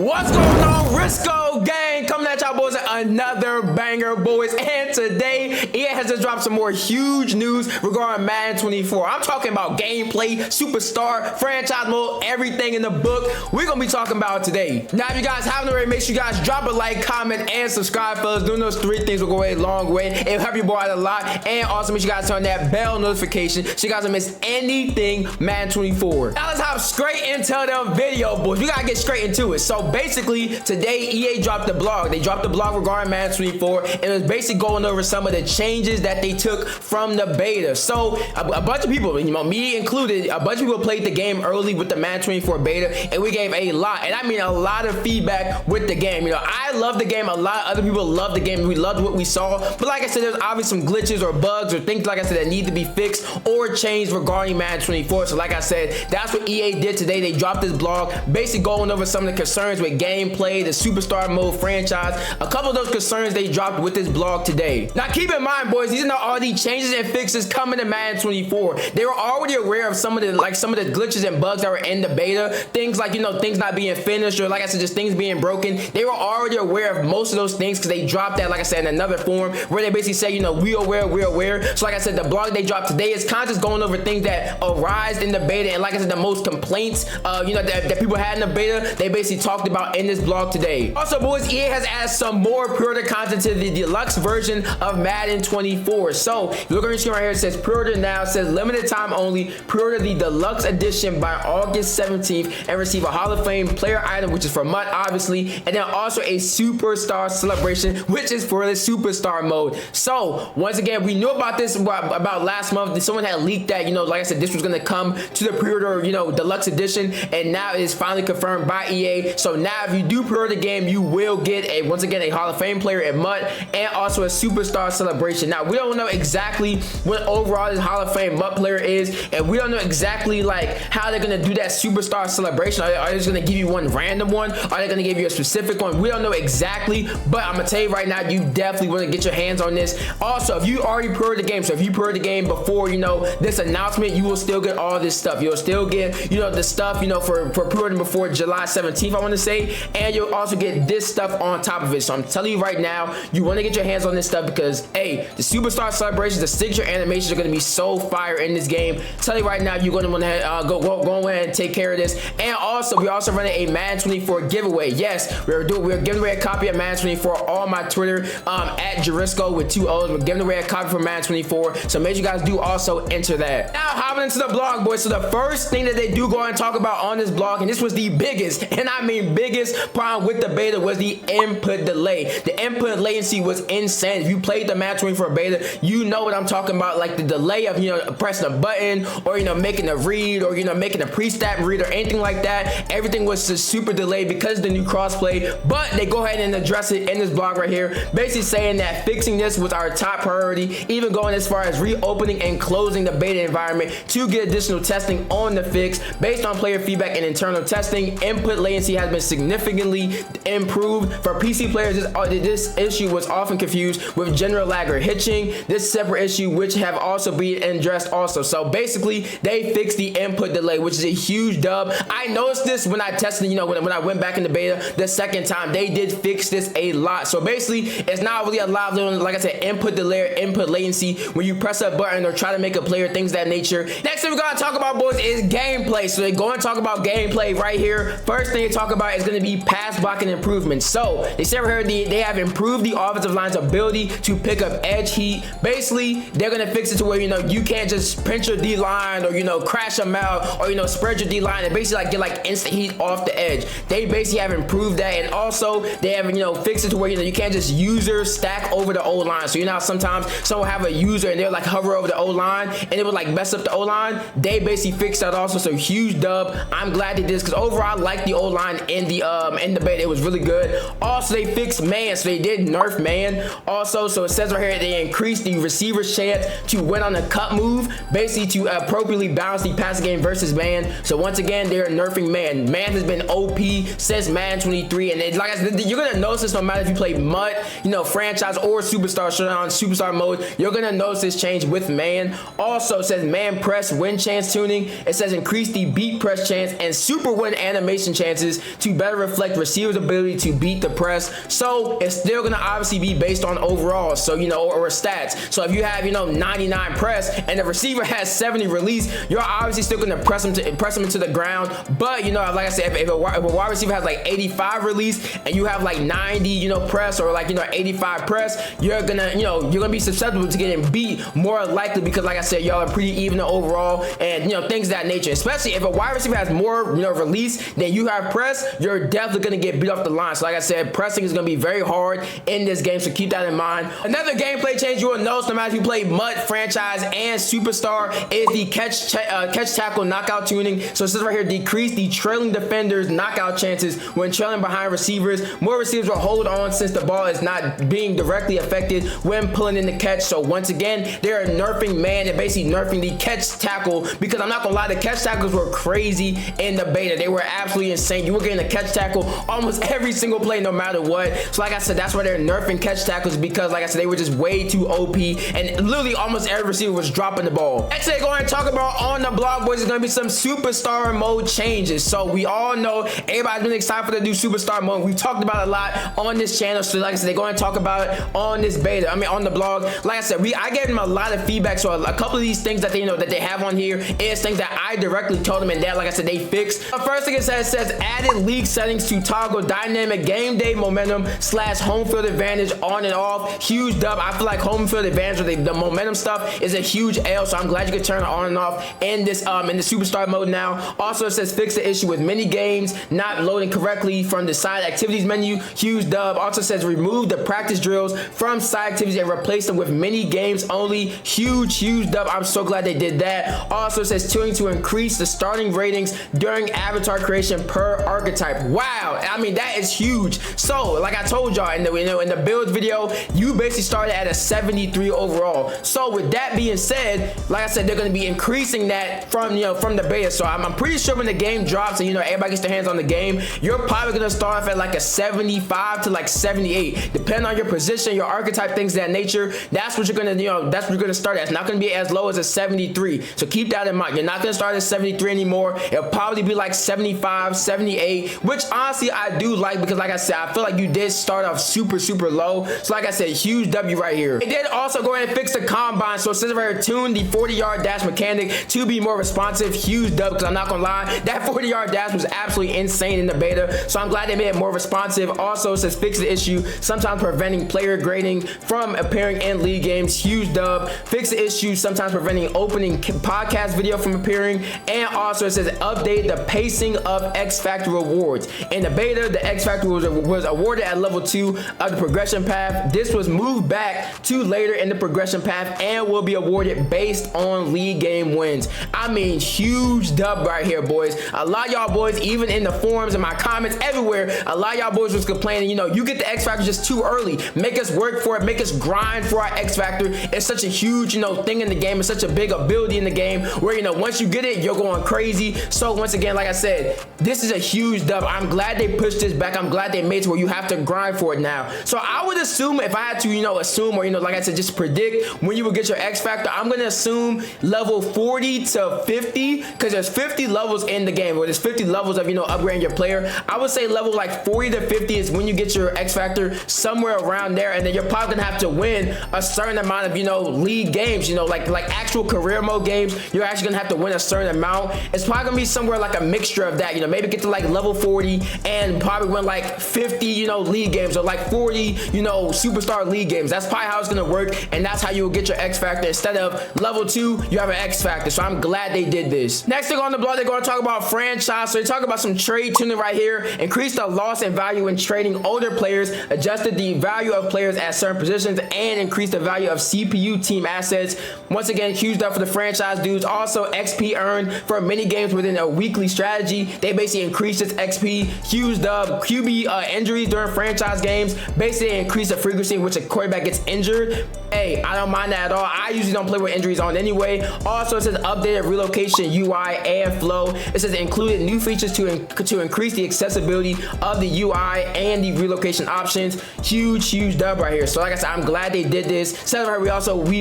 What's going on, Jurisco gang? Coming at y'all boys, another banger, boys. And today, EA has just dropped some more huge news regarding Madden 24. I'm talking about gameplay, superstar, franchise mode, everything in the book. We're gonna be talking about it today. Now, if you guys haven't already, make sure you guys drop a like, comment, and subscribe, fellas. Doing those three things will go a long way. It'll help you boy out a lot. And also, make sure you guys turn that bell notification so you guys don't miss anything Madden 24. Now, let's hop straight into the video, boys. We gotta get straight into it. So, basically, today EA dropped the blog. They dropped the blog regarding Madden 24, and it was basically going over some of the changes that they took from the beta. So a bunch of people, you know, me included, a bunch of people played the game early with the Madden 24 beta, and we gave a lot, and I mean a lot of feedback with the game. You know, I love the game. A lot of other people love the game. We loved what we saw, but like I said, there's obviously some glitches or bugs or things, like I said, that need to be fixed or changed regarding Madden 24. So like I said, that's what EA did today. They dropped this blog, basically going over some of the concerns with gameplay, the superstar mode franchise, a couple of those concerns they dropped with this blog today. Now keep in mind, boys, these are not all these changes and fixes coming to Madden 24. They were already aware of some of the glitches and bugs that were in the beta, things like, you know, things not being finished, or like I said, just things being broken. They were already aware of most of those things because they dropped that, like I said, in another form where they basically say, you know, we're aware. So like I said, the blog they dropped today is kind of just going over things that arise in the beta, and like I said, the most complaints you know, that people had in the beta, they basically talked about in this blog today. Also, boys, EA has added some more pre-order content to the deluxe version of Madden 24. So if you look on your screen right here, it says pre-order now. It says limited time only. Pre-order the deluxe edition by August 17th and receive a Hall of Fame player item, which is for MUT, obviously, and then also a superstar celebration, which is for the superstar mode. So once again, we knew about this about last month. Someone had leaked that, you know, like I said, this was going to come to the pre-order, you know, deluxe edition, and now it is finally confirmed by EA. So now if you do pre-order the game, you will get once again a Hall of Fame player at MUT and also a superstar celebration. Now we don't know exactly what overall this Hall of Fame MUT player is, and we don't know exactly like how they're gonna do that superstar celebration. Are they just gonna give you one random one? Are they gonna give you a specific one? We don't know exactly, but I'm gonna tell you right now, you definitely want to get your hands on this. Also, if you already pre-ordered the game, so if you pre-ordered the game before, you know, this announcement, you will still get all this stuff. You'll still get, you know, the stuff, you know, for pre-ordering before July 17th, I want to say, and you'll also get this stuff on top of it. So I'm telling you right now, you want to get your hands on this stuff because, hey, the superstar celebrations, the signature animations are going to be so fire in this game. Tell you right now, you're going to want to go ahead and take care of this. And also, we're also running a Madden 24 giveaway. Yes, we're giving away a copy of Madden 24 on my Twitter at Jurisco with 2 O's. We're giving away a copy for Madden 24. So make sure you guys do also enter that. Now, hopping into the blog, boys. So the first thing that they do go and talk about on this blog, and this was the biggest, and I mean biggest problem with the beta, was the input delay. The input latency was insane. If you played the Madden 24 beta, you know what I'm talking about. Like the delay of, you know, pressing a button, or, you know, making a read, or, you know, making a pre-stat read or anything like that. Everything was just super delayed because of the new crossplay. But they go ahead and address it in this blog right here, basically saying that fixing this was our top priority, even going as far as reopening and closing the beta environment to get additional testing on the fix. Based on player feedback and internal testing, input latency has been significantly improved. For PC players, this issue was often confused with general lag or hitching. This separate issue, which have also been addressed also. So basically, they fixed the input delay, which is a huge dub. I noticed this when I tested, you know, when I went back in the beta the second time. They did fix this a lot. So basically, it's not really a lot of, like I said, input delay or input latency when you press a button or try to make a player, things of that nature. Next thing we're gonna talk about, boys, is gameplay. So they go and talk about gameplay right here. First thing they talk about is going to be pass blocking improvements. So they said right here they have improved the offensive line's ability to pick up edge heat. Basically, they're going to fix it to where, you know, you can't just pinch your D line or, you know, crash them out, or, you know, spread your D line and basically like get like instant heat off the edge. They basically have improved that, and also they have, you know, fixed it to where, you know, you can't just user stack over the O line. So you know, sometimes someone have a user and they'll like hover over the O line and it would like mess up the O line. They basically fixed that also. So huge dub. I'm glad they did this because overall I like the O line in the beta. It was really good. Also, they fixed fix man, so they did nerf man. Also, so it says right here they increased the receiver's chance to win on a cut move, basically to appropriately balance the passing game versus man. So once again, they're nerfing man. Man has been OP since Madden 23, and like I said, you're gonna notice this no matter if you play MUT, you know, franchise or superstar showdown, superstar mode. You're gonna notice this change with man. Also, it says man press win chance tuning. It says increase the beat press chance and super win animation chances to better reflect receiver's ability to beat the press. So it's still gonna obviously be based on overall, so you know, or stats. So if you have, you know, 99 press and the receiver has 70 release, you're obviously still gonna press him into the ground. But you know, like I said, if a wide receiver has like 85 release and you have like 90, you know, press, or like, you know, 85 press, you're gonna be susceptible to getting beat more likely, because like I said, y'all are pretty even overall, and you know, things of that nature. Especially if a wide receiver has more, you know, release than you have press, you're definitely gonna get beat off the line. So like I said, pressing is gonna be very hard in this game, so keep that in mind. Another gameplay change you will notice no matter if you play MUT, franchise, and superstar is the catch tackle knockout tuning. So it says right here, decrease the trailing defender's knockout chances when trailing behind receivers. More receivers will hold on since the ball is not being directly affected when pulling in the catch. So once again, they're nerfing man and basically nerfing the catch tackle, because I'm not gonna lie, the catch tackles were crazy in the beta. They were absolutely insane. You were getting a catch tackle almost every single play no matter what. So like I said, that's why they're nerfing catch tackles, because like I said, they were just way too OP, and literally almost every receiver was dropping the ball. Next thing we're going to talk about on the blog, boys, is going to be some superstar mode changes. So we all know everybody's been excited for the new superstar mode. We've talked about it a lot on this channel, so like I said, they're going to talk about it on this beta, on the blog. Like I said, I gave them a lot of feedback, so a couple of these things that they, you know, that they have on here is things that I directly told them, and that, like I said, they fixed. The first thing it says added league settings to toggle dynamic game day momentum / home field advantage on and off. Huge dub. I feel like home field advantage with the momentum stuff is a huge L, so I'm glad you can turn it on and off in this in the superstar mode now. Also, it says fix the issue with mini games not loading correctly from the side activities menu. Huge dub. Also says remove the practice drills from side activities and replace them with mini games only. Huge dub. I'm so glad they did that. Also, it says tuning to increase the starting ratings during avatar creation per archetype. Wow, I mean, that is huge. So like I told y'all in the build video, you basically started at a 73 overall. So with that being said, like I said, they're going to be increasing that from the beta. So I'm pretty sure when the game drops and everybody gets their hands on the game, you're probably going to start off at like a 75 to like 78, depending on your position, your archetype, things of that nature. That's what you're going to that's what you're going to start at. It's not going to be as low as a 73. So keep that in mind. You're not going to start at 73 anymore. It'll probably be like 75, 78, which honestly I do like, because like I said, I feel like you did start off super low. So like I said, huge W right here. They did also go ahead and fix the combine. So it says right here, tune the 40-yard dash mechanic to be more responsive. Huge dub, because I'm not gonna lie, that 40-yard dash was absolutely insane in the beta. So I'm glad they made it more responsive. Also, it says fix the issue sometimes preventing player grading from appearing in league games. Huge dub. Fix the issue sometimes preventing opening podcast video from appearing. And also it says update the pacing of X Factor rewards. In the beta, the X Factor was awarded at level 2 of the progression path. This was moved back to later in the progression path and will be awarded based on league game wins. I mean, huge dub right here, boys. A lot of y'all boys, even in the forums and my comments everywhere, a lot of y'all boys was complaining, you get the X Factor just too early. Make us work for it. Make us grind for our X Factor. It's such a huge, thing in the game. It's such a big ability in the game where, once you get it, you're going crazy. So once again, like I said, this is a huge dub. I'm glad they pushed this back. I'm glad they made it to where you have to grind for it now. So I would assume, if I had to, assume, or, like I said, just predict when you will get your X Factor, I'm going to assume level 40 to 50, because there's 50 levels in the game, or there's 50 levels of, upgrading your player. I would say level like 40 to 50 is when you get your X Factor, somewhere around there, and then you're probably going to have to win a certain amount of, league games, like actual career mode games. You're actually going to have to win a certain amount. It's probably going to be somewhere like a mixture of that, maybe get to like level 40 and probably win like 50, league games, or like 40, superstar league games. That's probably how it's going to work, and that's how you will get your X Factor. Instead of level 2, you have an X Factor. So I'm glad they did this. Next thing on the blog, they're going to talk about franchise. So they talk about some trade tuning right here. Increase the loss in value when trading older players, adjusted the value of players at certain positions, and increased the value of CPU team assets. Once again, huge up for the franchise dudes. Also, XP earned for mini games within a weekly strategy. They basically increased its XP. Huge dub. QB injuries during franchise games. Basically increase the frequency in which a quarterback gets injured. Hey, I don't mind that at all. I usually don't play with injuries on anyway. Also, it says updated relocation UI and flow. It says included new features to increase the accessibility of the UI and the relocation options. Huge dub right here. So like I said, I'm glad they did this. Says right, we've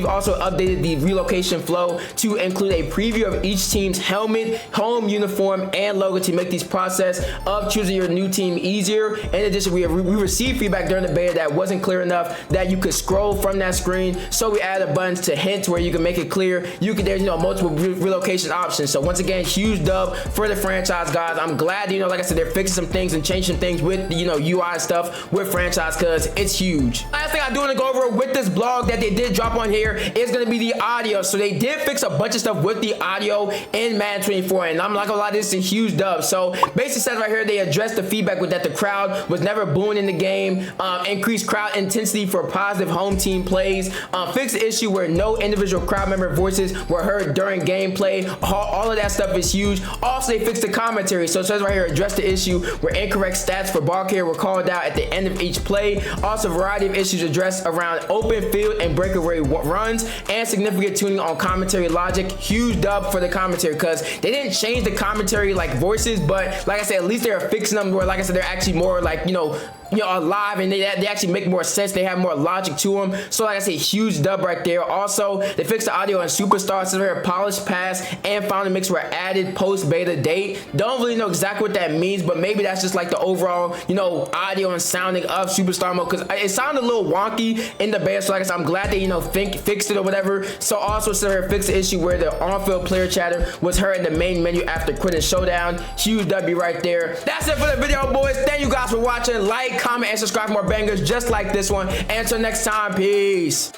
also updated the relocation flow to include a preview of each team's helmet, home uniform, and logo to make this process of choosing your new team easier. In addition, we received feedback during the beta that wasn't clear enough that you could scroll from that screen. So we added buttons to hints where you can make it clear. There's multiple relocation options. So once again, huge dub for the franchise, guys. I'm glad, like I said, they're fixing some things and changing things with UI stuff with franchise, because it's huge. Last thing I do want to go over with this blog that they did drop on here is going to be the audio. So they did fix a bunch of stuff with the audio in Madden 24, and I'm not gonna lie, this is a huge dub. So basically says right here, they addressed the feedback with that the crowd was never booing in the game, increased crowd intensity for positive home team plays, fixed the issue where no individual crowd member voices were heard during gameplay. All of that stuff is huge. Also, they fixed the commentary. So it says right here, address the issue where incorrect stats for ball carrier were called out at the end of each play. Also, a variety of issues addressed around open field and breakaway runs, and significant tuning on commentary logic. Huge dub for the commentary, because they didn't change the commentary like voices, but like I said, at least they're fixing them where, like I said, they're actually more like alive, and they actually make more sense. They have more logic to them. So like I said, huge dub right there. Also, they fixed the audio on Superstar. So their polished pass and final mix were added post beta date. Don't really know exactly what that means, but maybe that's just like the overall audio and sounding of Superstar mode, because it sounded a little wonky in the beta. So like I said, I'm glad they fixed it or whatever. So also fixed the issue where the on-field player chatter was heard in the main menu after quitting Showdown. Huge W right there. That's it for the video, boys. Thank you guys for watching. Like, comment, and subscribe for more bangers just like this one. And until next time, peace.